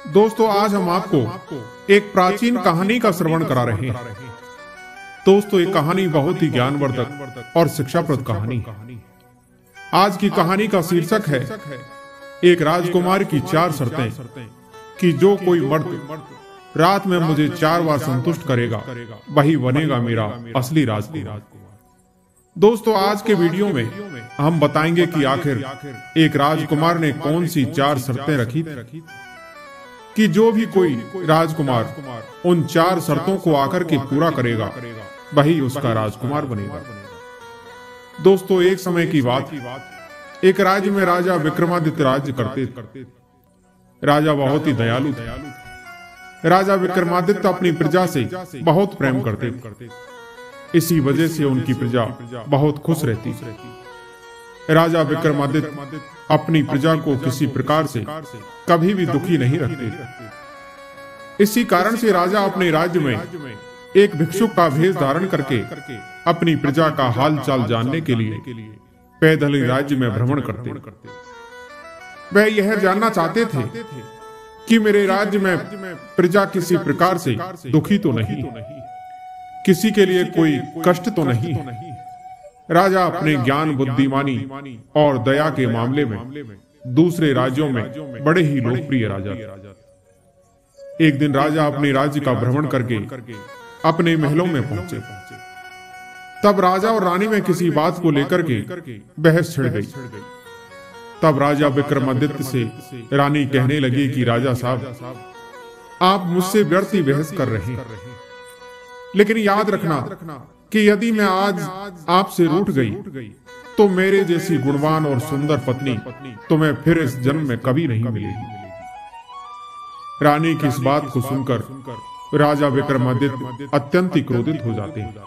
दोस्तों, आज हम आपको एक प्राचीन कहानी का श्रवण करा रहे हैं। दोस्तों, ये कहानी बहुत ही ज्ञानवर्धक और शिक्षाप्रद कहानी है। आज की कहानी का शीर्षक है एक राजकुमार की 4 शर्तें कि जो कोई मर्द रात में मुझे 4 बार संतुष्ट करेगा वही बनेगा मेरा असली राजकुमार। दोस्तों, आज के वीडियो में हम बताएंगे कि आखिर एक राजकुमार ने कौन सी 4 शर्तें रखी थी कि जो भी कोई राजकुमार उन 4 शर्तों को आकर के पूरा करेगा वही उसका राजकुमार बनेगा। दोस्तों, एक समय की बात, एक राज्य में राजा विक्रमादित्य राज्य करते थे। राजा बहुत ही दयालु थे। राजा विक्रमादित्य अपनी प्रजा से बहुत प्रेम करते थे। इसी वजह से उनकी प्रजा बहुत खुश रहती थी। राजा विक्रमादित्य अपनी प्रजा को किसी प्रकार से कभी भी दुखी नहीं रखते थे। इसी कारण से राजा अपने राज्य में एक भिक्षुक का भेष धारण करके अपनी प्रजा का हाल चाल जानने के लिए पैदल ही राज्य में भ्रमण करते। वह यह जानना चाहते थे कि मेरे राज्य में प्रजा किसी प्रकार से दुखी तो नहीं, किसी के लिए कोई कष्ट तो नहीं है। राजा अपने ज्ञान, बुद्धिमानी और दया के मामले में दूसरे राज्यों में बड़े ही लोकप्रिय राजा थे। एक दिन राजा अपने राज्य का भ्रमण करके अपने महलों में पहुंचे। तब राजा और रानी में किसी बात को लेकर के बहस छिड़ गई। तब राजा विक्रमादित्य से रानी कहने लगी कि राजा साहब, आप मुझसे व्यर्थ ही बहस कर रहे हैं, लेकिन याद रखना कि यदि मैं आज आपसे रूठ गई तो मेरे जैसी गुणवान और सुंदर पत्नी तुम्हें फिर इस जन्म में कभी नहीं मिलेगी। रानी की इस बात को सुनकर राजा विक्रमादित्य अत्यंत ही क्रोधित हो जाते हैं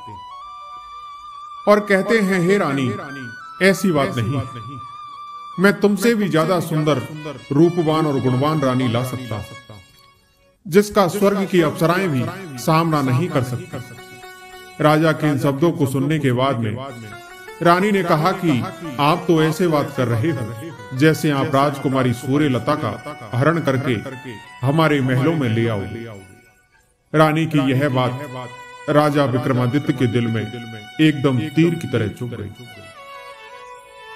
और कहते हैं, हे रानी, ऐसी बात नहीं, मैं तुमसे भी ज्यादा सुंदर, रूपवान और गुणवान रानी ला सकता, जिसका स्वर्ग की अप्सराएं भी सामना नहीं कर सकती। राजा के इन शब्दों को सुनने के बाद में रानी ने कहा कि आप तो ऐसे बात कर रहे हो जैसे आप राजकुमारी सूर्यलता का हरण करके हमारे महलों में ले आओ। रानी की यह बात राजा विक्रमादित्य के दिल में एकदम तीर की तरह चुभ गई।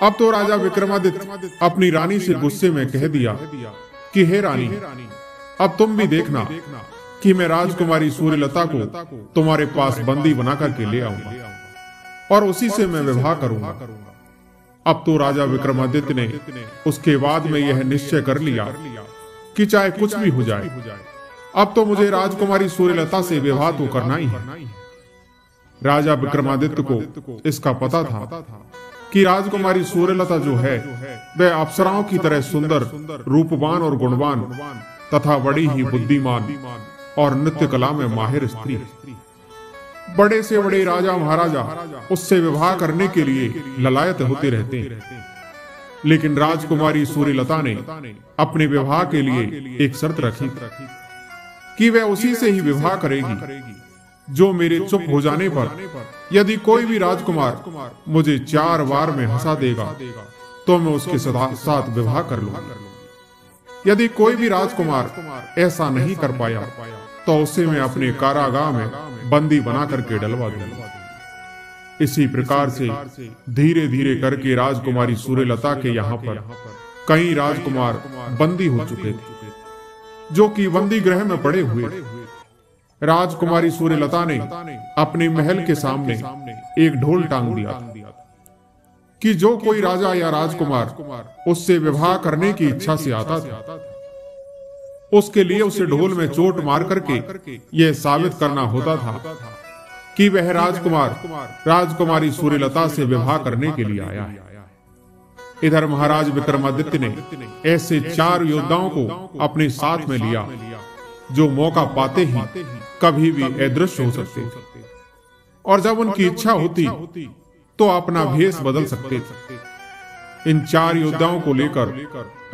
अब तो राजा विक्रमादित्य अपनी रानी से गुस्से में कह दिया कि हे रानी, अब तुम भी देखना कि मैं राजकुमारी सूर्यलता को तुम्हारे पास बंदी बना करके ले आऊंगा और उसी से मैं विवाह करूंगा। अब तो राजा विक्रमादित्य ने उसके बाद में यह निश्चय कर लिया कि चाहे कुछ भी हो जाए, अब तो मुझे राजकुमारी सूर्यलता से विवाह तो करना ही है। राजा विक्रमादित्य को इसका पता था कि राजकुमारी सूर्यलता जो है वह अप्सराओं की तरह सुंदर, रूपवान और गुणवान तथा बड़ी ही बुद्धिमान और नृत्य कला में माहिर स्त्री। बड़े से बड़े राजा महाराजा उससे विवाह करने के लिए ललायत होते रहते हैं, लेकिन राजकुमारी सूर्यलता ने अपने विवाह के लिए एक शर्त रखी कि वह उसी से ही विवाह करेगी जो मेरे चुप हो जाने पर यदि कोई भी राजकुमार मुझे 4 बार में हंसा देगा तो मैं उसके साथ विवाह कर लूंगा। यदि कोई भी राजकुमार ऐसा नहीं कर पाया तो उसे मैं अपने कारागाह में बंदी बना करके डलवा दूंगा। इसी प्रकार से धीरे धीरे करके राजकुमारी सूर्यलता के यहाँ पर कई राजकुमार बंदी हो चुके थे, जो कि बंदी गृह में पड़े हुए। राजकुमारी सूर्यलता ने अपने महल के सामने एक ढोल टांग दिया कि जो कोई राजा या राजकुमार उससे विवाह करने की इच्छा से आता था, उसके लिए उसे ढोल में चोट मार करके यह साबित करना होता था कि वह राजकुमार राजकुमारी सूर्यलता से विवाह करने के लिए आया है। इधर महाराज विक्रमादित्य ने ऐसे 4 योद्धाओं को अपने साथ में लिया जो मौका पाते ही कभी भी अदृश्य हो सकते और जब उनकी इच्छा होती तो अपना भेष बदल सकते थे। इन 4 योद्धाओं को लेकर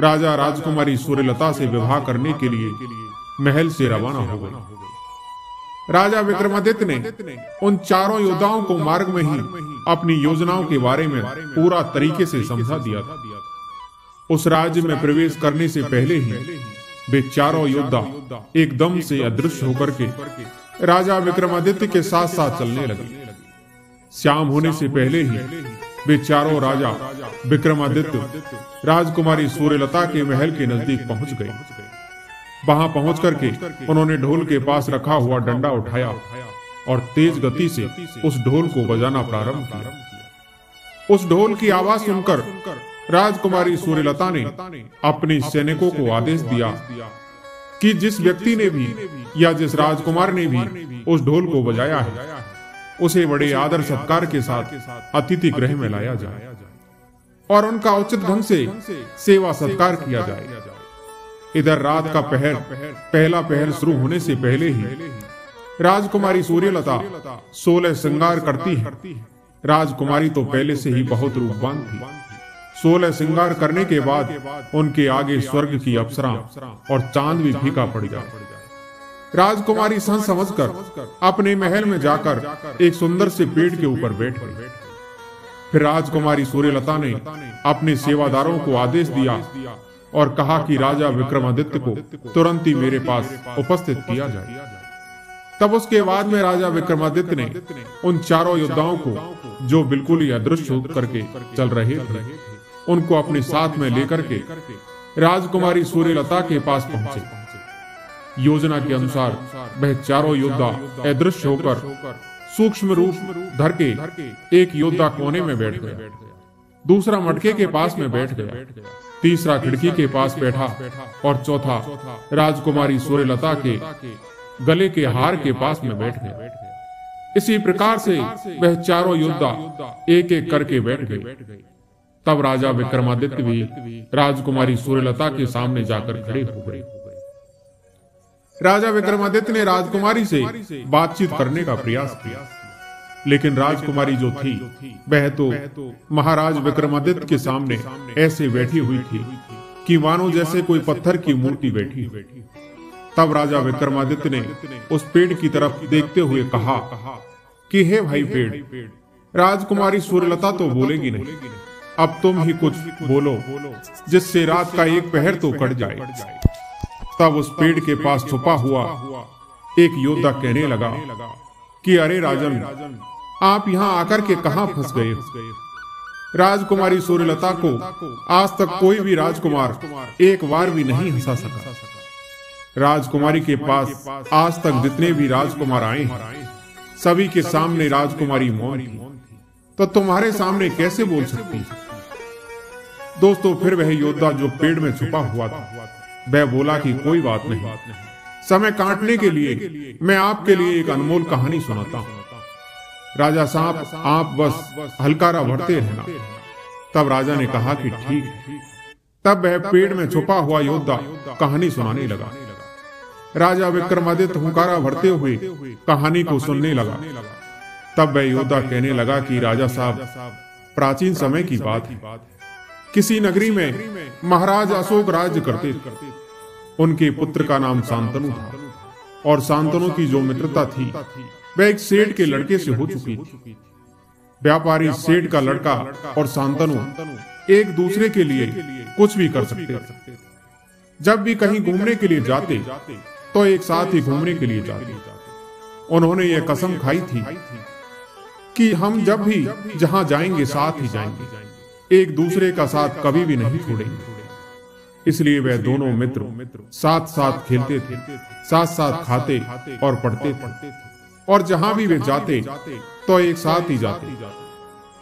राजा राजकुमारी सूर्यलता से विवाह करने के लिए महल से रवाना हो गए। राजा विक्रमादित्य ने उन 4 योद्धाओं को मार्ग में ही अपनी योजनाओं के बारे में पूरा तरीके से समझा दिया था। उस राज्य में प्रवेश करने से पहले ही वे चारों योद्धा एकदम से अदृश्य होकर के राजा विक्रमादित्य के साथ साथ चलने लगे। शाम होने से पहले ही वे चारों राजा विक्रमादित्य राजकुमारी सूर्यलता के महल के नजदीक पहुंच गए। वहां पहुंच करके उन्होंने ढोल के पास रखा हुआ डंडा उठाया और तेज गति से उस ढोल को बजाना प्रारंभ किया। उस ढोल की आवाज सुनकर राजकुमारी सूर्यलता ने अपने सैनिकों को आदेश दिया कि जिस व्यक्ति ने भी या जिस राजकुमार ने भी उस ढोल को बजाया है उसे बड़े आदर सत्कार के साथ अतिथि गृह में लाया जाए और उनका उचित ढंग से सेवा सत्कार किया जाए। इधर रात का पहला पहर शुरू होने से पहले ही राजकुमारी सूर्यलता 16 श्रृंगार करती है। राजकुमारी तो पहले से ही बहुत रूपवान थी। 16 श्रृंगार करने के बाद उनके आगे स्वर्ग की अप्सरा और चांद भी फीका पड़ गया। राजकुमारी सन समझकर अपने महल में जाकर एक सुंदर से पेड़ के ऊपर बैठ गई। फिर राजकुमारी सूर्यलता ने अपने सेवादारों को आदेश दिया और कहा कि राजा विक्रमादित्य को तुरंत ही मेरे पास उपस्थित किया जाए। तब उसके बाद में राजा विक्रमादित्य ने उन चारों योद्धाओं को जो बिल्कुल ही अदृश्य होकर के चल रहे थे उनको अपने साथ में लेकर के राजकुमारी सूर्यलता के पास पहुंचे। योजना के अनुसार वह चारों योद्धा अदृश्य होकर सूक्ष्म रूप धर के एक योद्धा कोने में बैठ गया, दूसरा मटके के पास में बैठ गया, तीसरा खिड़की के पास बैठा और चौथा राजकुमारी सूर्यलता के गले के हार के पास में बैठ गया। इसी प्रकार से वह चारों योद्धा एक एक करके बैठ गए। तब राजा विक्रमादित्य भी राजकुमारी सूर्यलता के सामने जाकर खड़े हो गए। राजा विक्रमादित्य ने राजकुमारी से बातचीत करने का प्रयास किया, लेकिन राजकुमारी जो थी वह तो महाराज विक्रमादित्य के सामने ऐसे बैठी हुई थी कि मानो जैसे कोई पत्थर की मूर्ति बैठी। तब राजा विक्रमादित्य ने उस पेड़ की तरफ देखते हुए कहा कि हे भाई पेड़, राजकुमारी सूर्यलता तो बोलेगी नहीं, अब तुम ही कुछ बोलो जिससे रात का एक पहर तो कट जाए। तब उस पेड़ के पास छुपा हुआ एक योद्धा कहने लगा कि अरे राजन, आप यहाँ आकर के कहां फंस गए? राजकुमारी सूर्यलता को आज तक कोई भी राजकुमार एक बार भी नहीं हंसा सका। राजकुमारी के पास आज तक जितने भी राजकुमार आए हैं सभी के सामने राजकुमारी मौन थी, तो तुम्हारे सामने कैसे बोल सकती? दोस्तों, फिर वह योद्धा जो पेड़ में छुपा हुआ था वह बोला कि कोई बात नहीं, समय काटने के लिए मैं आपके लिए एक अनमोल कहानी सुनाता हूँ। राजा साहब, आप बस हलकारा भरते रहना। तब राजा ने कहा कि ठीक है। तब वह पेड़ में छुपा हुआ योद्धा कहानी सुनाने लगा। राजा विक्रमादित्य हुंकारा भरते हुए कहानी को सुनने लगा। तब वह योद्धा कहने लगा कि राजा साहब, प्राचीन समय की बात है। किसी नगरी में महाराज अशोक राज्य करते थे। उनके पुत्र का नाम शांतनु था और शांतनु की जो मित्रता थी वह एक सेठ के लड़के से हो चुकी थी। व्यापारी सेठ का लड़का और शांतनु एक दूसरे के लिए कुछ भी कर सकते थे। जब भी कहीं घूमने के लिए जाते तो एक साथ ही घूमने के लिए जाते। उन्होंने यह कसम खाई थी कि हम जब भी जहां जाएंगे साथ ही जाएंगे, एक दूसरे का साथ कभी भी नहीं छोड़ेंगे। इसलिए वह दोनों मित्र साथ साथ खेलते थे, साथ साथ खाते और पढ़ते थे, और जहां भी वे जाते तो एक साथ ही जाते।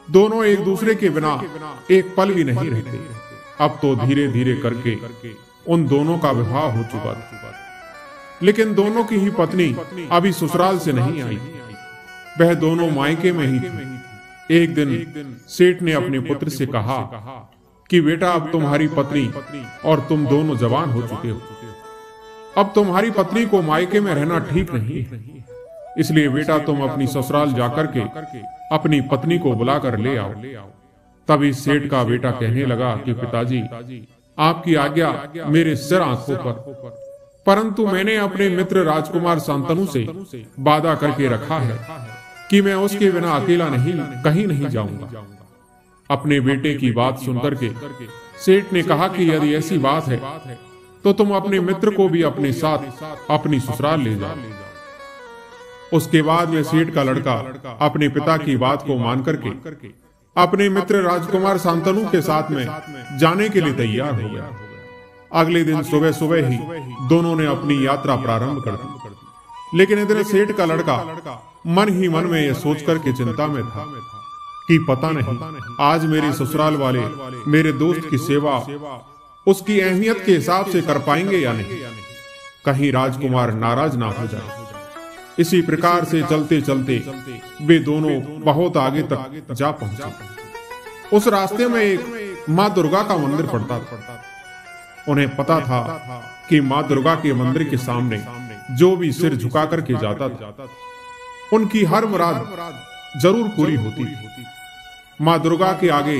दोनों एक दूसरे के बिना एक पल भी नहीं रहते। अब तो धीरे धीरे करके उन दोनों का विवाह हो चुका था, लेकिन दोनों की ही पत्नी अभी ससुराल से नहीं आई। वह दोनों मायके में ही थी। एक दिन सेठ ने अपने पुत्र से कहा कि बेटा, अब तुम्हारी पत्नी और तुम दोनों जवान हो चुके हो। अब तुम्हारी पत्नी को मायके में रहना ठीक नहीं है, इसलिए बेटा तुम अपनी ससुराल जाकर के अपनी पत्नी को बुलाकर ले आओ। तभी सेठ का बेटा कहने लगा कि पिताजी, आपकी आज्ञा मेरे सिर आंखों पर, परंतु मैंने अपने मित्र राजकुमार शांतनु से वादा करके रखा है कि मैं उसके बिना अकेला कहीं नहीं जाऊंगा। अपने बेटे की बात सुनकर के सेठ ने कहा कि यदि ऐसी बात है तो तुम अपने मित्र को भी अपने साथ अपनी ससुराल ले जाओ। उसके बाद में सेठ का लड़का अपने पिता की बात को मान करके अपने मित्र राजकुमार शांतनु के साथ में जाने के लिए तैयार हो गया। अगले दिन सुबह सुबह ही दोनों ने अपनी यात्रा प्रारंभ कर दी। लेकिन इधर सेठ का लड़का मन ही मन में यह सोच करके चिंता में था कि पता नहीं आज मेरे ससुराल वाले मेरे दोस्त की सेवा उसकी अहमियत के हिसाब से कर पाएंगे या नहीं, कहीं राजकुमार नाराज ना हो जाए। इसी प्रकार से चलते चलते वे दोनों बहुत आगे तक जा पहुंचे। उस रास्ते में एक माँ दुर्गा का मंदिर पड़ता था। उन्हें पता था कि माँ दुर्गा के मंदिर के सामने जो भी सिर झुका करके जाता था उनकी हर मुराद जरूर पूरी होती थी। माँ दुर्गा के आगे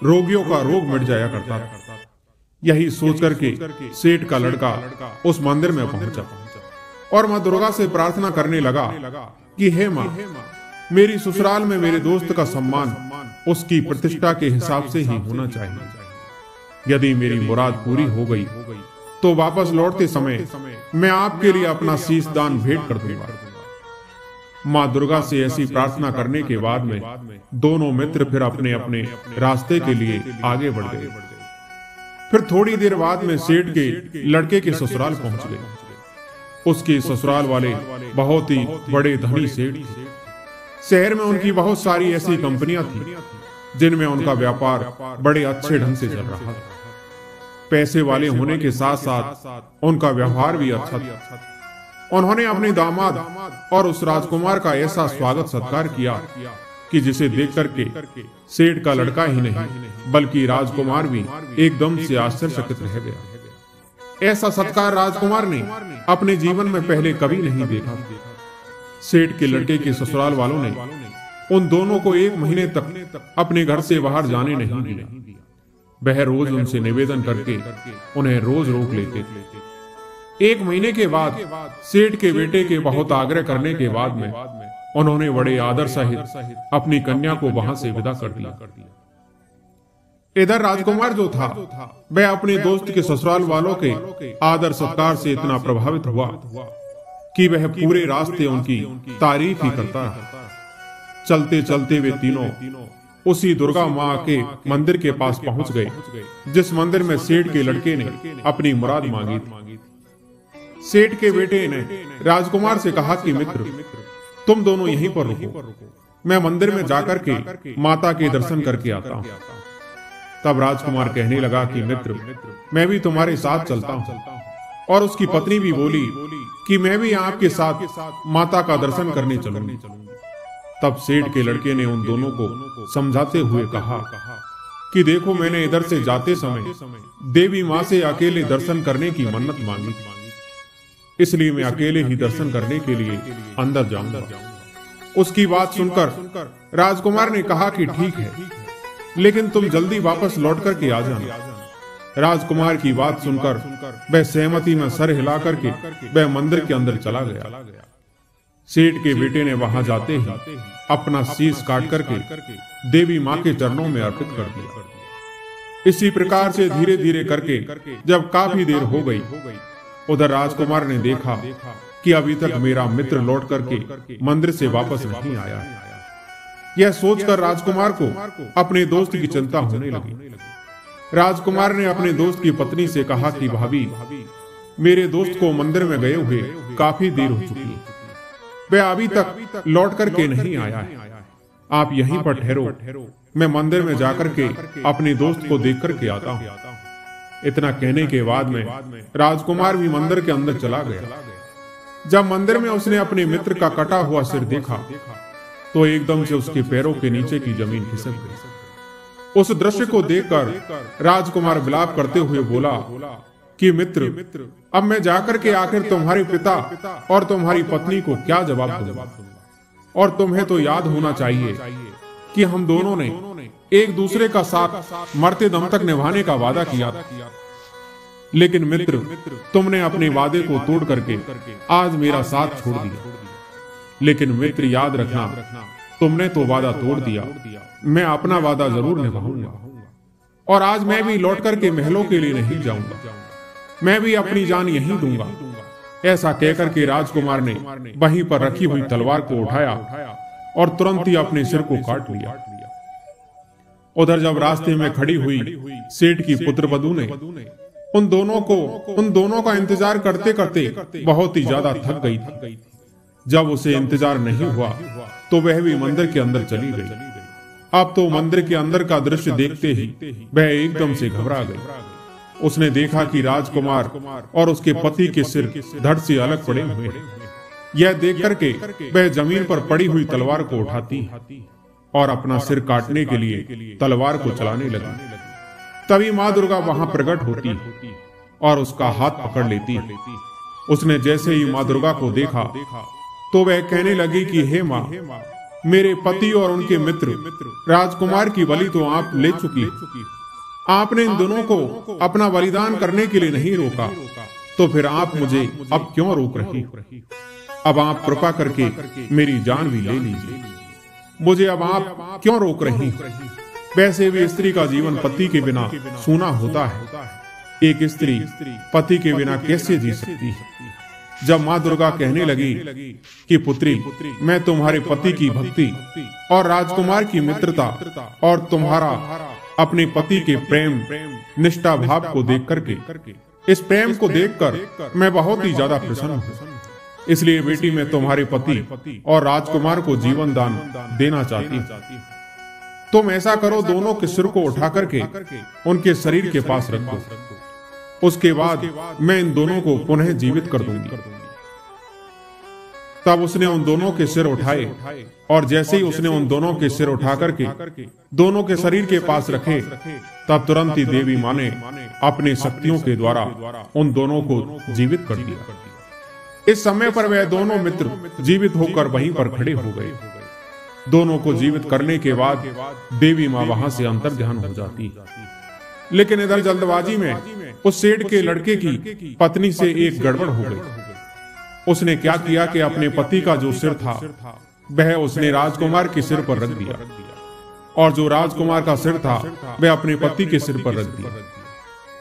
रोगियों का रोग मिट जाया करता था। यही सोच करके सेठ का लड़का उस मंदिर में पहुंचा और माँ दुर्गा से प्रार्थना करने लगा कि हे माँ, मेरी ससुराल में मेरे दोस्त का सम्मान उसकी प्रतिष्ठा के हिसाब से ही होना चाहिए। यदि मेरी मुराद पूरी हो गई तो वापस लौटते समय मैं आपके लिए अपना शीश दान भेंट कर दूंगा। माँ दुर्गा से ऐसी प्रार्थना करने के बाद में दोनों मित्र फिर अपने अपने रास्ते के लिए आगे बढ़ गए। फिर थोड़ी देर बाद में सेठ के लड़के के ससुराल पहुंच गए। उसके ससुराल वाले बहुत ही बड़े धनी सेठ थे। शहर में उनकी बहुत सारी ऐसी कंपनियां थी जिनमें उनका व्यापार बड़े अच्छे ढंग से चल रहा था। पैसे वाले होने के साथ साथ उनका व्यवहार भी अच्छा था। उन्होंने अपने दामाद और उस राजकुमार का ऐसा स्वागत सत्कार किया कि जिसे देख करके सेठ का लड़का ही नहीं बल्कि राजकुमार भी एकदम से आश्चर्यचकित रह गया। ऐसा सत्कार राजकुमार ने अपने जीवन में पहले कभी नहीं देखा। सेठ के लड़के के ससुराल वालों ने उन दोनों को 1 महीने तक अपने घर से बाहर जाने नहीं दिया। वह रोज उनसे निवेदन करके उन्हें रोज रोक लेते थे। 1 महीने के बाद सेठ के बेटे के बहुत आग्रह करने के बाद में उन्होंने बड़े आदर सहित अपनी कन्या को वहां से विदा कर दिया। इधर राजकुमार जो था वह अपने दोस्त के ससुराल वालों के आदर सत्कार से इतना प्रभावित हुआ कि वह पूरे रास्ते उनकी तारीफ ही करता रहा। चलते चलते वे तीनों उसी दुर्गा माँ के मंदिर के पास पहुंच गए जिस मंदिर में सेठ के लड़के ने अपनी मुराद मांगी थी। सेठ के बेटे ने राजकुमार से कहा कि मित्र, तुम दोनों यहीं पर रुको, मैं मंदिर में जाकर के माता के दर्शन करके आता हूँ। तब राजकुमार कहने लगा कि मित्र, मैं भी तुम्हारे साथ चलता हूँ। और उसकी पत्नी भी बोली कि मैं भी आपके साथ माता का दर्शन करने चलूंगी। तब सेठ के लड़के ने उन दोनों को समझाते हुए कहा कि देखो, मैंने इधर से जाते समय देवी माँ से अकेले दर्शन करने की मन्नत मांगी, इसलिए मैं अकेले ही दर्शन करने के लिए अंदर जाऊंगा। उसकी बात सुनकर राजकुमार ने कहा कि ठीक है, लेकिन तुम जल्दी वापस लौट करके आ जाना। राजकुमार की बात सुनकर वह सहमति में सर हिला करके वह मंदिर के अंदर चला गया। सेठ के बेटे ने वहां जाते ही अपना शीश काट करके देवी माँ के चरणों में अर्पित कर दिया। इसी प्रकार से धीरे धीरे करके जब काफी देर हो गई, उधर राजकुमार ने देखा कि अभी तक मेरा मित्र लौट करके मंदिर से वापस नहीं आया। यह सोचकर राजकुमार को अपने दोस्त की चिंता होने लगी। राजकुमार ने अपने दोस्त की पत्नी से कहा कि भाभी, मेरे दोस्त को मंदिर में गए हुए काफी देर हो चुकी है, वह अभी तक लौट करके नहीं आया है। आप यहीं पर ठहरो, मैं मंदिर में जाकर के अपने दोस्त को देख करके आता हूँ। इतना कहने के बाद में राजकुमार भी मंदिर के अंदर चला गया। जब मंदिर में उसने अपने मित्र का कटा हुआ सिर देखा तो एकदम से उसके पैरों के नीचे की जमीन खिसक गई। उस दृश्य को देखकर राजकुमार विलाप करते हुए बोला कि मित्र, अब मैं जाकर के आखिर तुम्हारे पिता और तुम्हारी पत्नी को क्या जवाब दूंगा। और तुम्हें तो याद होना चाहिए कि हम दोनों ने एक दूसरे का साथ मरते दम तक निभाने का वादा किया था। लेकिन मित्र, तुमने अपने वादे को तोड़ करके आज मेरा साथ छोड़ दिया। लेकिन मित्र, याद रखना, तुमने तो वादा तोड़ दिया, मैं अपना वादा जरूर निभाऊंगा। और आज मैं भी लौट करके महलों के लिए नहीं जाऊंगा, मैं भी अपनी जान यहीं दूंगा। ऐसा कहकर के राजकुमार ने वहीं पर रखी हुई तलवार को उठाया और तुरंत ही अपने सिर को काट लिया। उधर जब रास्ते में खड़ी हुई सेठ की पुत्रवधू ने उन दोनों का इंतजार करते करते बहुत ही ज्यादा थक गई थी। जब उसे इंतजार नहीं हुआ तो वह भी मंदिर के अंदर चली गई। अब तो मंदिर के अंदर का दृश्य देखते ही वह एकदम से घबरा गई। उसने देखा कि राजकुमार और उसके पति के सिर धड़ से अलग पड़े हुए हैं। यह देख करके वह जमीन पर पड़ी हुई तलवार को उठाती और अपना सिर काटने के लिए तलवार को चलाने लगी। तभी माँ दुर्गा वहां प्रकट होती और उसका हाथ पकड़ लेती। उसने जैसे ही माँ दुर्गा को देखा तो वह कहने लगी कि हे माँ, मेरे पति और उनके मित्र राजकुमार की बलि तो आप ले चुकी। आपने इन दोनों को अपना बलिदान करने के लिए नहीं रोका, तो फिर आप मुझे अब क्यों रोक रही? अब आप कृपा करके मेरी जान भी ले लीजिए। मुझे अब आप क्यों रोक रही? वैसे भी स्त्री का जीवन पति के बिना सूना होता है। एक स्त्री पति के बिना कैसे जी सकती है? जब माँ दुर्गा कहने लगी कि पुत्री, मैं तुम्हारे पति की भक्ति और राजकुमार की मित्रता और तुम्हारा अपने पति के प्रेम निष्ठा भाव को देख करके, इस प्रेम को देखकर मैं बहुत ही ज्यादा प्रसन्न हूँ। इसलिए बेटी, मैं तुम्हारे पति और राजकुमार को जीवन दान देना चाहती हूँ। तुम ऐसा करो, दोनों के सिर को उठा करके उनके शरीर के पास रख दो। उसके बाद मैं इन दोनों को पुनः जीवित कर दूंगी। तब उसने उन दोनों के सिर उठाए और जैसे ही उसने उन दोनों के सिर उठा करके दोनों के शरीर के पास रखे, तब तुरंत ही देवी माँ ने अपनी शक्तियों के द्वारा उन दोनों को जीवित कर दिया। इस समय पर वह दोनों मित्र जीवित होकर वहीं पर खड़े हो गए। दोनों को जीवित करने के बाद देवी माँ वहां से अंतर्ध्यान हो जाती। लेकिन इधर जल्दबाजी में उस सेठ के लड़के की पत्नी से एक गड़बड़ हो गई। उसने क्या किया कि अपने पति का जो सिर था वह उसने राजकुमार के सिर पर रख दिया, और जो राजकुमार का सिर था वह अपने पति के सिर पर रख दिया।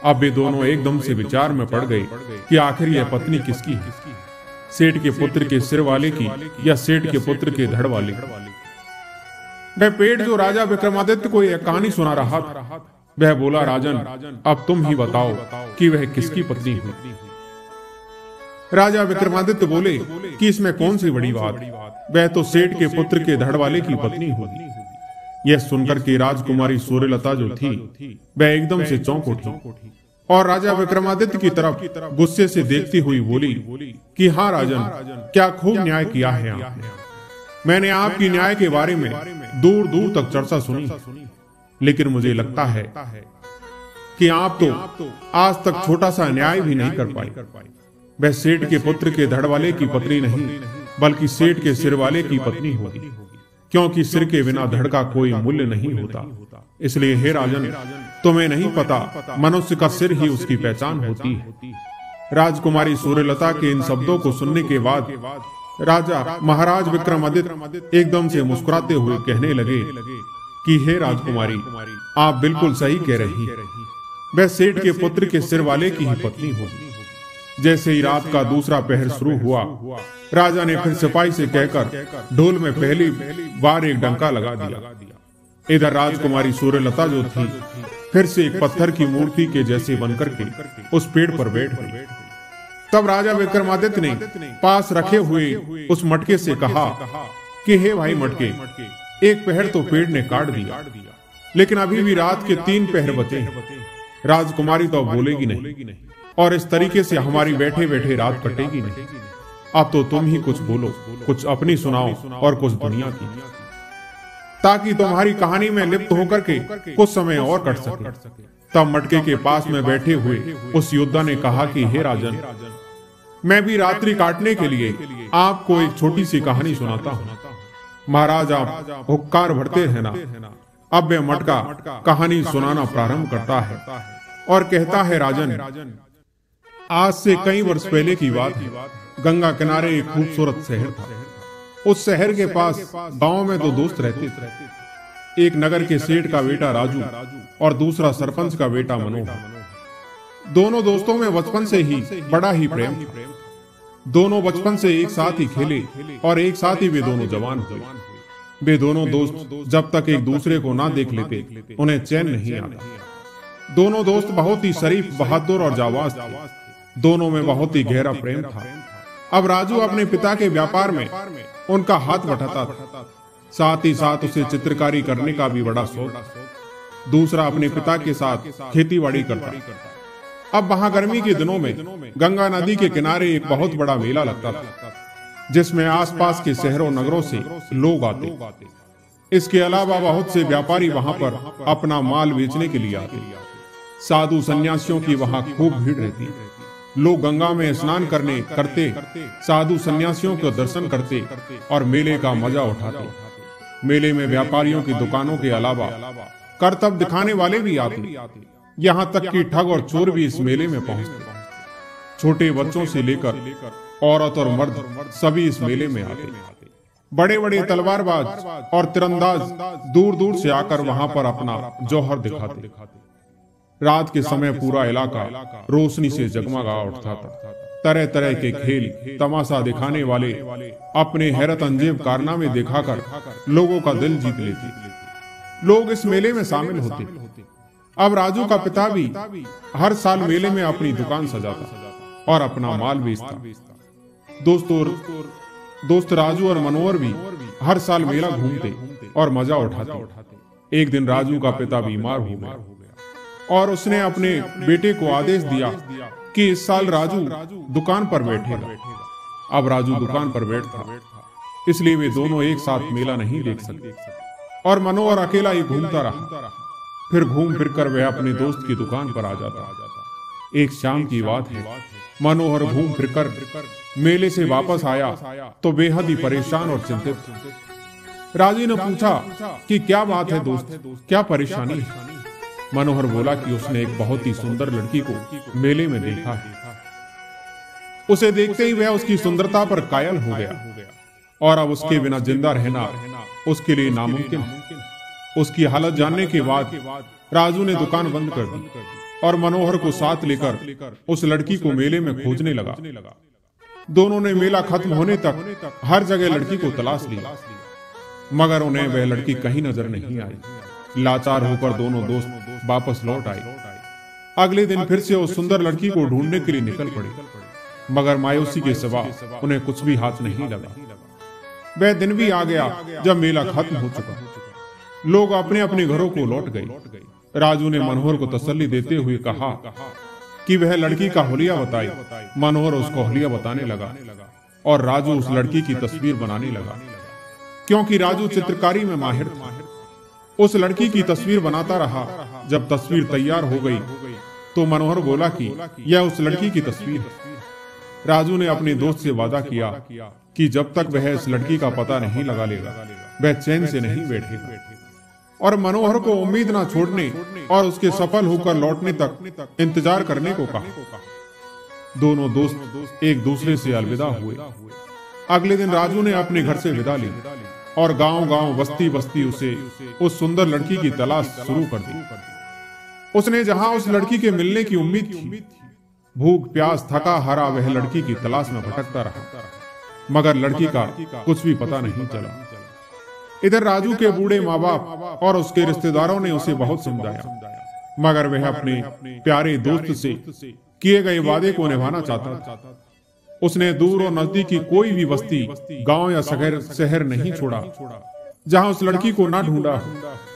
अब वे दोनों एकदम से विचार में पड़ गए कि आखिर यह पत्नी किसकी है, सेठ के पुत्र के सिर वाले की या सेठ के पुत्र के धड़ वाले। वह पेट जो राजा विक्रमादित्य को यह कहानी सुना रहा था, वह बोला, राजन, अब तुम ही बताओ कि वह किसकी पत्नी है। राजा विक्रमादित्य बोले कि इसमें कौन सी बड़ी बात, वह तो सेठ के पुत्र के धड़ वाले की पत्नी होगी। यह सुनकर के राजकुमारी सूर्यलता जो थी वह एकदम से चौंक उठी और राजा विक्रमादित्य की तरफ गुस्से से देखती हुई बोली कि हाँ राजन, क्या खूब न्याय किया है आपने। मैंने आपकी न्याय के बारे में दूर दूर तक चर्चा सुनी, लेकिन मुझे लगता है कि आप तो आज तक छोटा सा न्याय भी नहीं कर पाए। वह सेठ के पुत्र के धड़ वाले की पत्नी नहीं, बल्कि सेठ के सिर वाले की पत्नी होगी, क्योंकि सिर के बिना धड़ का कोई मूल्य नहीं होता। इसलिए हे राजन, तुम्हें नहीं पता, मनुष्य का सिर ही उसकी पहचान होती है। राजकुमारी सूर्यलता के इन शब्दों को सुनने के बाद राजा महाराज विक्रमादित्य एकदम से मुस्कुराते हुए कहने लगे कि हे राजकुमारी, आप बिल्कुल सही कह रही हैं। वह सेठ के पुत्र के सिर वाले की ही पत्नी होगी। जैसे ही रात का दूसरा पहर शुरू हुआ, राजा ने फिर सिपाही से कहकर ढोल में पहली बार एक डंका लगा दिया। इधर राजकुमारी सूर्यलता जो थी फिर से एक पत्थर की मूर्ति के जैसे बनकर के उस पेड़ पर बैठ गई। तब राजा विक्रमादित्य ने पास रखे हुए उस मटके से कहा कि हे भाई मटके, एक पहर तो पेड़ ने काट दिया, लेकिन अभी भी रात के 3 पहर बचे हैं। राजकुमारी तो बोलेगी नहीं, और इस तरीके से हमारी बैठे बैठे रात कटेगी नहीं। अब तो तुम ही कुछ बोलो, कुछ अपनी सुनाओ और कुछ दुनिया की, ताकि तुम्हारी कहानी में लिप्त होकर के कुछ समय और कट सके। तब मटके के पास में बैठे हुए उस योद्धा ने कहा कि हे राजन, मैं भी रात्रि काटने के लिए आपको एक छोटी सी कहानी सुनाता हूँ। महाराज, आप हुक्कार भरते हैं ना। अब वह मटका कहानी सुनाना प्रारंभ करता है और कहता है, राजन, आज से कई वर्ष पहले की बात है। गंगा किनारे एक खूबसूरत शहर था। उस शहर के पास गांव में 2 दोस्त रहते थे। एक नगर के सेठ का बेटा राजू और दूसरा सरपंच का बेटा मनोहर। दोनों दोस्तों में बचपन से ही बड़ा ही प्रेम था। दोनों बचपन से एक साथ ही खेले और एक साथ ही वे दोनों जवान हुए। वे दोनों दोस्त जब तक एक दूसरे को ना देख लेते उन्हें चैन नहीं आता। दोनों दोस्त बहुत ही शरीफ, बहादुर और जाबाज थे। दोनों में बहुत ही गहरा प्रेम था। अब राजू अपने पिता के व्यापार में उनका हाथ बटाता था, साथ ही साथ उसे चित्रकारी करने का भी बड़ा शौक। दूसरा अपने पिता के साथ खेतीबाड़ी करता। अब वहां गर्मी के दिनों में गंगा नदी के किनारे एक बहुत बड़ा मेला लगता था, जिसमें आसपास के शहरों नगरों से लोग आते। इसके अलावा बहुत से व्यापारी वहां पर अपना माल बेचने के लिए आते। साधु सन्यासियों की वहां खूब भीड़ रहती। लोग गंगा में स्नान करते, साधु सन्यासियों के दर्शन करते और मेले का मजा उठाते। मेले में व्यापारियों की दुकानों के अलावा करतब दिखाने वाले भी आते। यहाँ तक कि ठग और चोर भी इस मेले में पहुंचते। छोटे बच्चों से लेकर औरत और मर्द सभी इस मेले में आते। बड़े बड़े तलवारबाज और तीरंदाज दूर दूर से आकर वहां पर अपना जौहर दिखाते। रात के समय पूरा इलाका रोशनी से जगमगा उठता था। तरह तरह के खेल तमाशा दिखाने वाले अपने हैरत अंजेब कारनामे दिखाकर लोगों का दिल जीत लेते। लोग इस मेले में शामिल होते। अब राजू का पिता भी हर साल मेले में अपनी दुकान सजाता और अपना माल बेचता। दोस्त राजू और मनोहर भी हर साल मेला घूमते और मजा उठाते। एक दिन राजू का पिता बीमार हो गया और उसने अपने बेटे को आदेश दिया कि इस साल राजू दुकान पर बैठेगा। अब राजू दुकान पर बैठता, इसलिए वे दोनों एक साथ मेला नहीं देख सकते और मनोहर अकेला ही घूमता रहा। फिर घूम फिरकर वह अपने दोस्त की दुकान पर आ जाता। एक शाम की बात है, मनोहर घूम फिरकर मेले से वापस आया तो बेहद ही परेशान और चिंतित। राजू ने पूछा कि क्या बात है दोस्त, क्या परेशानी है? मनोहर बोला कि उसने एक बहुत ही सुंदर लड़की को मेले में देखा है। उसे देखते ही वह उसकी सुंदरता पर कायल हो गया और अब उसके बिना जिंदा रहना उसके लिए नामुमकिन है। उसकी हालत जानने के बाद राजू ने दुकान बंद कर दी और मनोहर को साथ लेकर उस लड़की को मेले में खोजने लगा। दोनों ने मेला खत्म होने तक हर जगह लड़की को तलाश लिया, मगर उन्हें वह लड़की कहीं नजर नहीं आई। लाचार होकर दोनों दोस्त वापस लौट आए। अगले दिन फिर से उस सुंदर लड़की को ढूंढने के लिए निकल पड़े, मगर मायूसी के सिवा उन्हें कुछ भी हाथ नहीं लगा। वह दिन भी आ गया जब मेला खत्म हो चुका। लोग अपने अपने घरों को लौट गए। राजू ने मनोहर को तसल्ली देते हुए कहा कि वह लड़की का हुलिया बताए। मनोहर उसको हुलिया बताने लगा और राजू उस लड़की की तस्वीर बनाने लगा, क्योंकि राजू चित्रकारी में माहिर था। उस लड़की की तस्वीर बनाता रहा। जब तस्वीर तैयार हो गई तो मनोहर बोला कि यह उस लड़की की तस्वीर है। राजू ने अपने दोस्त से वादा किया कि जब तक वह इस लड़की का पता नहीं लगा लेगा वह चैन से नहीं बैठेगा, और मनोहर को उम्मीद ना छोड़ने और उसके सफल होकर लौटने तक इंतजार करने को कहा। दोनों दोस्त एक दूसरे से अलविदा हुए। अगले दिन राजू ने अपने घर से विदा ली और गांव-गांव, बस्ती-बस्ती उस सुंदर लड़की की तलाश शुरू कर दी। उसने जहां उस लड़की के मिलने की उम्मीद थी, भूख प्यास थका हारा वह लड़की की तलाश में भटकता रहा, मगर लड़की का कुछ भी पता नहीं चला। इधर राजू के बूढ़े माँ बाप और उसके रिश्तेदारों ने उसे बहुत समझाया, मगर वह अपने प्यारे दोस्त से किए गए वादे को निभाना चाहता था। उसने दूर और नजदीकी कोई भी बस्ती, गांव या शहर नहीं छोड़ा जहां उस लड़की को ना ढूंढा,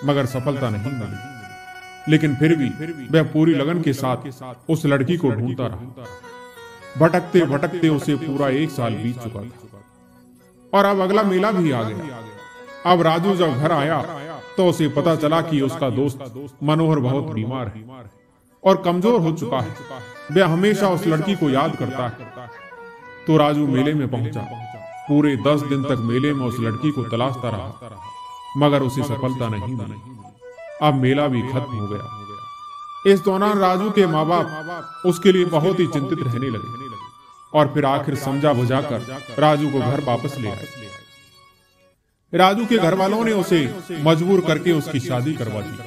मगर सफलता नहीं मिली। लेकिन फिर भी वह पूरी लगन के साथ उस लड़की को ढूंढता रहा। भटकते भटकते उसे पूरा 1 साल बीत चुका था और अब अगला मेला भी आ गया। अब राजू जब घर आया तो उसे पता चला कि उसका दोस्त मनोहर बहुत बीमार है और कमजोर हो चुका है। वह हमेशा उस लड़की को याद करता है। तो राजू मेले में पहुंचा। पूरे 10 दिन तक मेले में उस लड़की को तलाशता रहा, मगर उसे सफलता नहीं मिली। अब मेला भी खत्म हो गया। इस दौरान राजू के माँ बाप उसके लिए बहुत ही चिंतित रहने लगे और फिर आखिर समझा बुझाकर राजू को घर वापस ले आए। राजू के घर वालों ने उसे मजबूर करके उसकी शादी करवा दी।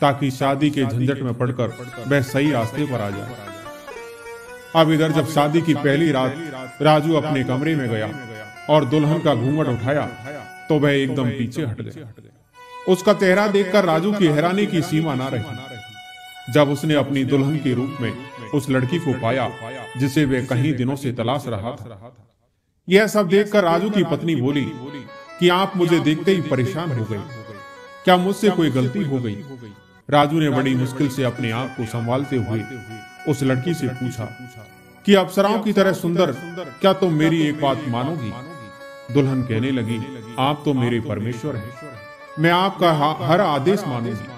ताकि शादी के झंझट में पड़कर वह सही रास्ते पर आ जाए। अब इधर जब शादी की पहली रात राजू अपने कमरे में गया और दुल्हन का घूंघट उठाया तो वह एकदम पीछे हट गया। उसका चेहरा देखकर राजू की हैरानी की सीमा ना रही जब उसने अपनी दुल्हन के रूप में उस लड़की को पाया जिसे वह कई दिनों से तलाश रहा था। यह सब देखकर राजू की पत्नी बोली कि आप मुझे देखते ही परेशान हो गई, क्या मुझसे कोई गलती हो गई? राजू ने बड़ी मुश्किल से अपने आप को संभालते हुए उस लड़की से पूछा कि अप्सराओं की तरह सुंदर क्या तुम मेरी एक बात मानोगी? दुल्हन कहने लगी, आप तो मेरे परमेश्वर हैं, मैं आपका हर आदेश मानूंगी।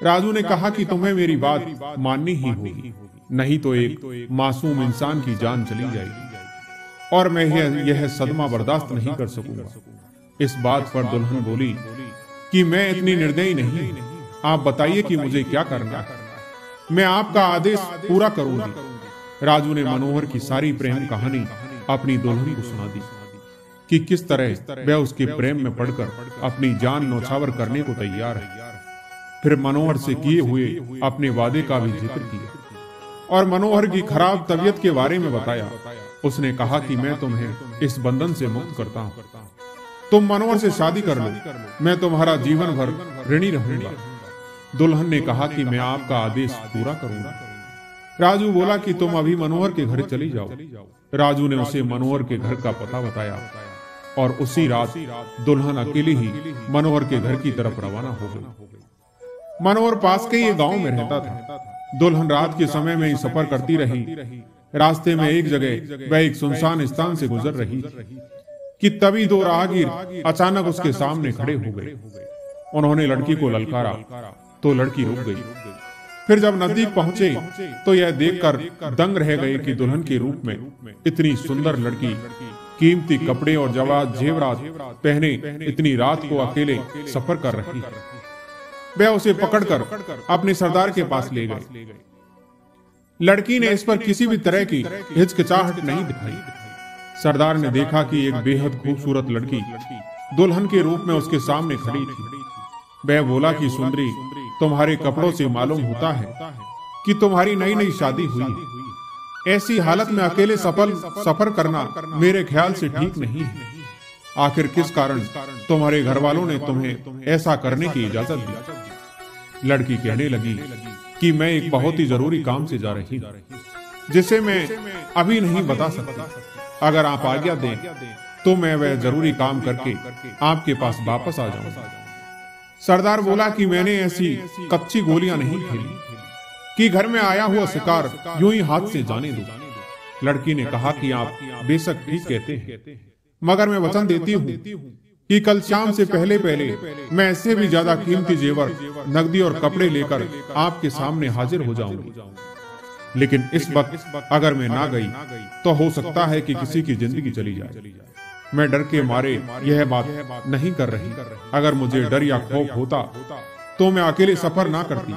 राजू ने कहा कि तुम्हें मेरी बात माननी ही होगी, नहीं तो एक मासूम इंसान की जान चली जाएगी और मैं यह सदमा बर्दाश्त नहीं कर सकूंगा। इस बात पर दुल्हन बोली कि मैं इतनी निर्दयी नहीं, आप बताइए कि मुझे क्या करना है, मैं आपका आदेश पूरा करूंगी। राजू ने मनोहर की सारी प्रेम कहानी अपनी दुल्हन को सुना दी कि किस तरह वह उसके प्रेम में पड़कर अपनी जान न्यौछावर करने को तैयार है। फिर मनोहर से किए हुए अपने वादे का भी जिक्र किया और मनोहर की खराब तबीयत के बारे में बताया। उसने कहा कि मैं तुम्हें इस बंधन से मुक्त करता हूँ, तुम मनोहर से शादी कर लो, मैं तुम्हारा जीवन भर ऋणी रहूंगा। दुल्हन ने कहा कि मैं आपका आदेश पूरा करूंगा। राजू बोला कि तुम अभी मनोहर के घर चली जाओ। राजू ने उसे मनोहर के घर का पता बताया और उसी रात दुल्हन अकेली ही मनोहर के घर की तरफ रवाना हो गई। मनोहर पास के ही गांव में रहता था। दुल्हन रात के समय में ही सफर करती रही। रास्ते में एक जगह वह एक सुनसान स्थान से गुजर रही कि तभी दो राहगीर अचानक उसके सामने खड़े हो गए। उन्होंने लड़की को ललकारा तो लड़की रुक गई। फिर जब नजदीक पहुंचे तो यह देखकर दंग रह गए कि दुल्हन के रूप में इतनी सुंदर लड़की कीमती कपड़े और जेवरात पहने इतनी रात को अकेले सफर कर रही है। वह उसे पकड़कर अपने सरदार के पास ले गए। लड़की ने इस पर किसी भी तरह की हिचकिचाहट नहीं दिखाई। सरदार ने देखा कि एक बेहद खूबसूरत लड़की दुल्हन के रूप में उसके सामने खड़ी थी। वह बोला कि सुंदरी, तुम्हारे कपड़ों से मालूम होता है कि तुम्हारी नई नई शादी हुई है। ऐसी हालत में अकेले सफर करना मेरे ख्याल से ठीक नहीं है। आखिर किस कारण तुम्हारे घर वालों ने तुम्हें ऐसा करने की इजाजत दी? लड़की कहने लगी कि मैं एक बहुत ही जरूरी काम से जा रही हूँ, जिसे मैं अभी नहीं बता सकती। अगर आप आज्ञा दें तो मैं वह जरूरी काम करके आपके पास वापस आ जाऊंगा। सरदार बोला कि मैंने ऐसी कच्ची गोलियां नहीं खेली कि घर में आया हुआ शिकार यूं ही हाथ से जाने दो। लड़की ने कहा कि आप बेशक ठीक कहते हैं, मगर मैं वचन देती हूँ कि कल शाम से पहले मैं इससे भी ज्यादा कीमती जेवर, नकदी और कपड़े लेकर आपके सामने हाजिर हो जाऊंगी। लेकिन इस वक्त अगर मैं ना गई तो हो सकता है कि किसी की जिंदगी चली जाए। मैं डर के मारे यह बात नहीं कर रही। अगर मुझे डर या खौफ होता तो मैं अकेले सफर ना करती।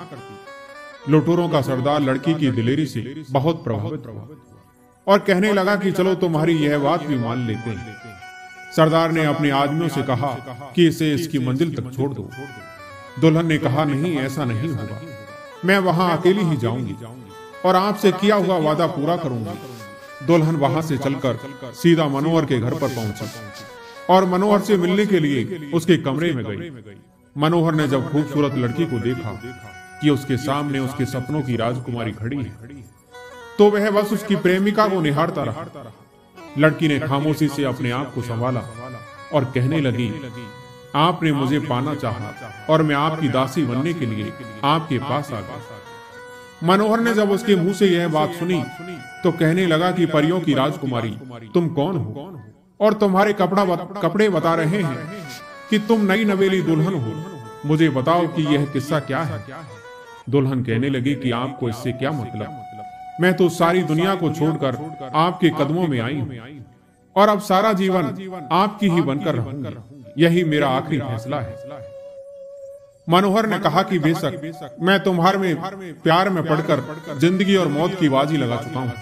लुटेरों का सरदार लड़की की दिलेरी से बहुत प्रभावित हुआ और कहने लगा कि चलो तुम्हारी यह बात भी मान लेते हैं। सरदार ने अपने आदमियों से कहा कि इसे इसकी मंजिल तक छोड़ दो। दुल्हन ने कहा, नहीं, ऐसा नहीं होगा, मैं वहां अकेली ही जाऊंगी और आपसे किया हुआ वादा पूरा करूंगी। दुल्हन वहां से चलकर सीधा मनोहर के घर पर पहुंची और मनोहर से मिलने के लिए उसके कमरे में गई। मनोहर ने जब खूबसूरत लड़की को देखा कि उसके सामने उसके सपनों की राजकुमारी खड़ी है तो वह बस उसकी प्रेमिका को निहारता रहा। लड़की ने खामोशी से अपने आप को संभाला और कहने लगी, आपने मुझे पाना चाहा और मैं आपकी दासी बनने के लिए आपके पास आ गया। मनोहर ने जब उसके मुंह से यह बात सुनी तो कहने लगा कि परियों की राजकुमारी, तुम कौन हो और तुम्हारे कपड़े बता रहे हैं कि तुम नई नवेली दुल्हन हो। मुझे बताओ कि यह किस्सा क्या है। दुल्हन कहने लगी कि आपको इससे क्या मतलब, मैं तो सारी दुनिया को छोड़कर आपके कदमों में आई हूँ और अब सारा जीवन आपकी ही बनकर रहूंगी। यही मेरा आखिरी फैसला है। मनोहर ने कहा कि बेशक मैं तुम्हारे में प्यार में पड़कर जिंदगी और मौत की बाजी लगा चुका हूँ,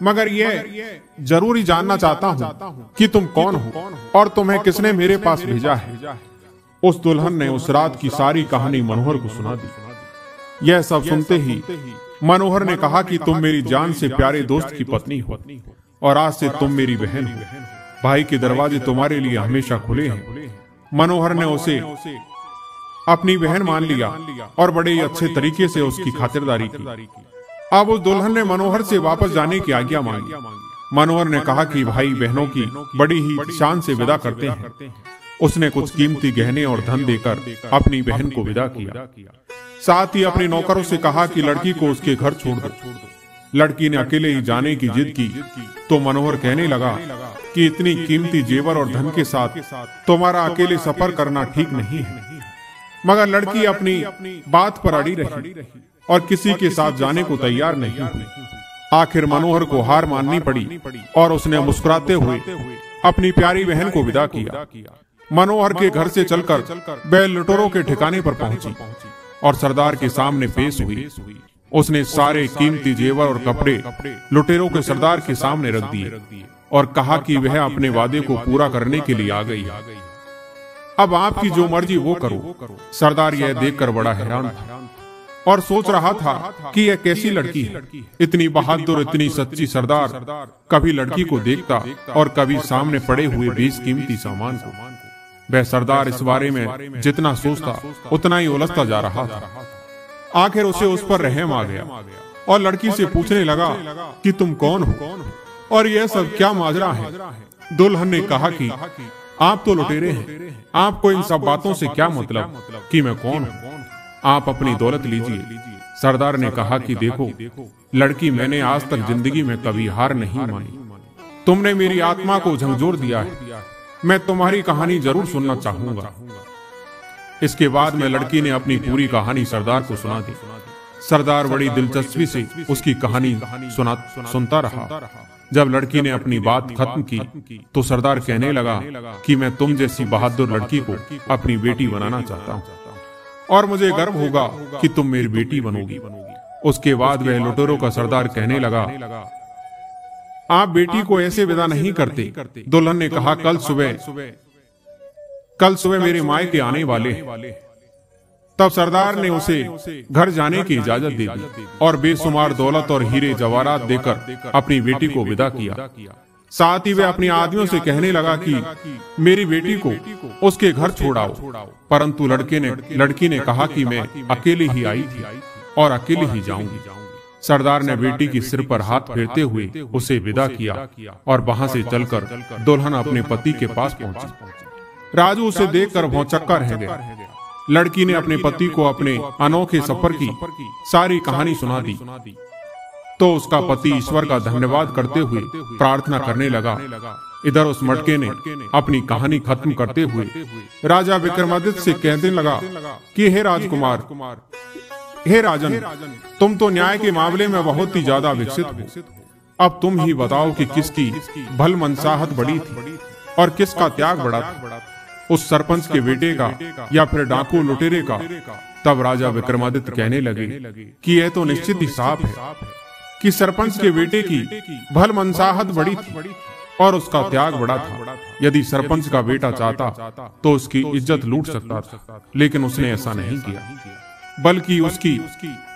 मगर यह जरूरी जानना चाहता हूँ कि तुम कौन हो और तुम्हें किसने मेरे पास भेजा है। उस दुल्हन ने उस रात की सारी कहानी मनोहर को सुना दी। यह सब सुनते ही मनोहर ने कहा कि तुम मेरी जान से प्यारे दोस्त की पत्नी हो और आज से तुम मेरी बहन हो। भाई के दरवाजे तुम्हारे लिए हमेशा खुले हैं। मनोहर ने उसे अपनी बहन मान लिया और बड़े ही अच्छे तरीके से उसकी खातिरदारी की। अब उस दुल्हन ने मनोहर से वापस जाने की आज्ञा मांगी। मनोहर ने कहा कि भाई बहनों की बड़ी ही शान से विदा करते हैं। उसने कुछ कीमती गहने और धन देकर अपनी बहन को विदा किया। साथ ही अपने नौकरों से कहा कि लड़की को उसके घर छोड़ दो। लड़की ने अकेले ही जाने की जिद की तो मनोहर कहने लगा कि इतनी कीमती जेवर और धन के साथ तुम्हारा अकेले सफर करना ठीक नहीं है। मगर लड़की अपनी बात पर अड़ी रही और किसी के साथ जाने को तैयार नहीं हुई। आखिर मनोहर को हार माननी पड़ी और उसने मुस्कुराते हुए अपनी प्यारी बहन को विदा किया। मनोहर के घर से चलकर वह लुटेरों के ठिकाने पर पहुंची और सरदार के सामने पेश हुई। उसने सारे कीमती जेवर और कपड़े लुटेरों के सरदार के सामने रख दिए और कहा कि वह अपने वादे को पूरा करने के लिए आ गई है। अब आपकी जो मर्जी वो करो। सरदार यह देखकर बड़ा हैरान था और सोच रहा था कि यह कैसी लड़की है, इतनी बहादुर, इतनी सच्ची। सरदार कभी लड़की को देखता और कभी सामने पड़े हुए बेशकीमती सामान को। वह सरदार इस बारे में जितना सोचता उतना ही उलझता जा रहा था। आखिर उसे उस पर रहम आ गया और लड़की से पूछने लगा कि तुम कौन हो और यह सब क्या माजरा है। दुल्हन ने कहा कि आप तो लुटेरे हैं, आपको इन सब बातों से क्या मतलब कि मैं कौन हूँ। आप अपनी दौलत लीजिए। सरदार ने कहा कि देखो लड़की, मैंने आज तक जिंदगी में कभी हार नहीं मानी। तुमने मेरी आत्मा को झंझोर दिया है। मैं तुम्हारी कहानी जरूर सुनना चाहूंगा। इसके बाद में लड़की ने अपनी पूरी कहानी सरदार को सुना दी। सरदार बड़ी दिलचस्पी से उसकी कहानी सुनता रहा। जब लड़की ने अपनी बात खत्म की तो सरदार कहने लगा कि मैं तुम जैसी बहादुर लड़की को अपनी बेटी बनाना चाहता हूँ और मुझे गर्व होगा कि तुम मेरी बेटी बनोगी। उसके बाद वह लुटेरों का सरदार कहने लगा, आप बेटी को ऐसे विदा नहीं करते। दुल्हन ने कहा, कल सुबह मेरे मायके आने वाले हैं। तब सरदार ने उसे घर जाने की इजाजत दे दी और बेशुमार दौलत और हीरे जवाहरात देकर अपनी बेटी को विदा किया। साथ ही वह अपने आदमियों से कहने लगा कि मेरी बेटी को उसके घर छोड़ाओ। परंतु लड़की ने कहा कि मैं अकेली ही आई थी और अकेली ही जाऊंगी। सरदार ने बेटी की सिर पर हाथ फेरते हुए उसे विदा किया और वहां से चलकर दुल्हन अपने पति के पास पहुंची। राजू उसे देखकर भौंचक्का रह गया। लड़की ने अपने पति को अपने अनोखे सफर की सारी कहानी सुना दी तो उसका पति ईश्वर का धन्यवाद करते हुए प्रार्थना करने लगा। इधर उस मटके ने अपनी कहानी खत्म करते हुए राजा विक्रमादित्य से कहने लगा कि हे राजकुमार, हे राजन, तुम तो न्याय के मामले में बहुत ही ज्यादा विकसित हो। अब तुम ही बताओ कि किसकी भल मनसाहत बड़ी थी और किसका त्याग बड़ा था, उस सरपंच के बेटे का या फिर डाकू लुटेरे का। तब राजा विक्रमादित्य कहने लगे कि यह तो निश्चित ही साफ है कि सरपंच के बेटे की भल मनसाहत बड़ी थी और उसका त्याग बड़ा था। यदि सरपंच का बेटा चाहता तो उसकी इज्जत लूट सकता था, लेकिन उसने ऐसा नहीं किया, बल्कि उसकी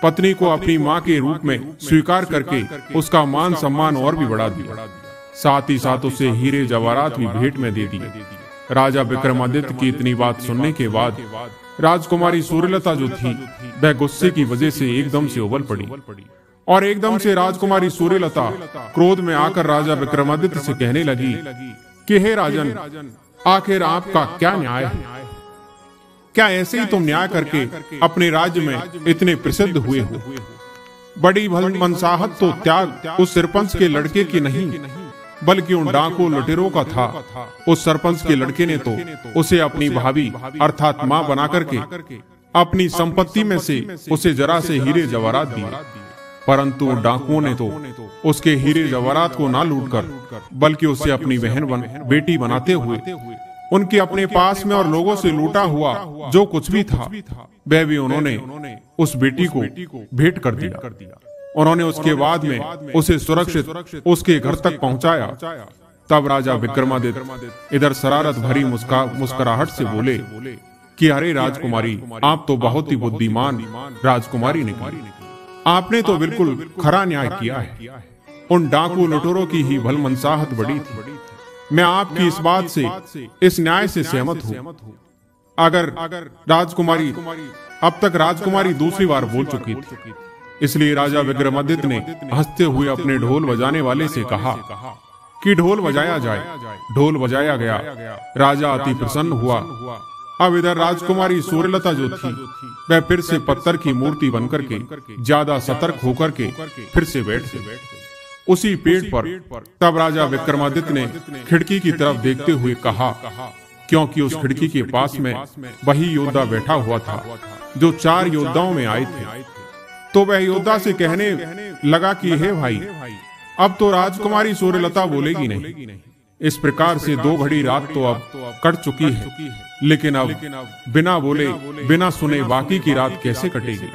पत्नी को अपनी मां के रूप में स्वीकार करके उसका मान सम्मान और भी बढ़ा दिया। साथ ही साथ उसे हीरे जवाहरात भी भेंट में दे दिए। राजा विक्रमादित्य की इतनी बात सुनने के बाद राजकुमारी सूर्यलता जो थी वह गुस्से की वजह से एकदम से उबल पड़ी और एकदम से राजकुमारी सूर्यलता क्रोध में आकर राजा विक्रमादित्य से कहने लगी कि हे राजन, आखिर आपका क्या न्याय है? क्या ऐसे ही तुम न्याय करके अपने राज्य में इतने प्रसिद्ध हुए हो? बड़ी भल मनसाहत तो त्याग उस सरपंच के लड़के की नहीं बल्कि उन डाकू लुटेरों का था। उस सरपंच के लड़के ने तो उसे अपनी भाभी अर्थात मां बना करके अपनी संपत्ति में से उसे जरा से हीरे जवाहरात दिए, परंतु डाकुओं ने तो उसके हीरे जवाहरात को ना लूटकर बल्कि उसे अपनी बेटी बनाते हुए उनके अपने पास में और लोगों से लूटा हुआ जो कुछ भी था वह भी उन्होंने उस बेटी को भेंट कर दिया। उन्होंने उसके बाद में उसे सुरक्षित उसके घर तक पहुंचाया। तब राजा विक्रमादित्य इधर शरारत भरी मुस्कुराहट से बोले कि अरे राजकुमारी, आप तो बहुत ही बुद्धिमान राजकुमारी निकली। आपने तो बिल्कुल खरा न्याय किया है। उन डाकू लुटेरों की ही भलमनसाहत बड़ी थी। मैं आपकी इस बात से, इस न्याय से सहमत हूँ। अगर राजकुमारी, अब तक राजकुमारी दूसरी बार बोल चुकी थी, इसलिए राजा विक्रमादित्य ने हंसते हुए अपने ढोल बजाने वाले से कहा कि ढोल बजाया जाए। ढोल बजाया गया। राजा अति प्रसन्न हुआ। अब इधर राजकुमारी सूर्यलता जो थी, वह फिर से पत्थर की मूर्ति बनकर के ज्यादा सतर्क होकर के फिर से बैठ गई उसी पेड़ पर। तब राजा विक्रमादित्य ने खिड़की की तरफ देखते हुए कहा, क्योंकि उस खिड़की के पास में वही योद्धा बैठा हुआ था जो 4 योद्धाओं में आए थे। तो वह योद्धा से कहने लगा कि हे भाई, अब तो राजकुमारी सूर्यलता बोलेगी नहीं। इस प्रकार से 2 घड़ी रात तो अब कट चुकी है, लेकिन अब बिना बोले, बिना सुने बाकी की रात कैसे कटेगी।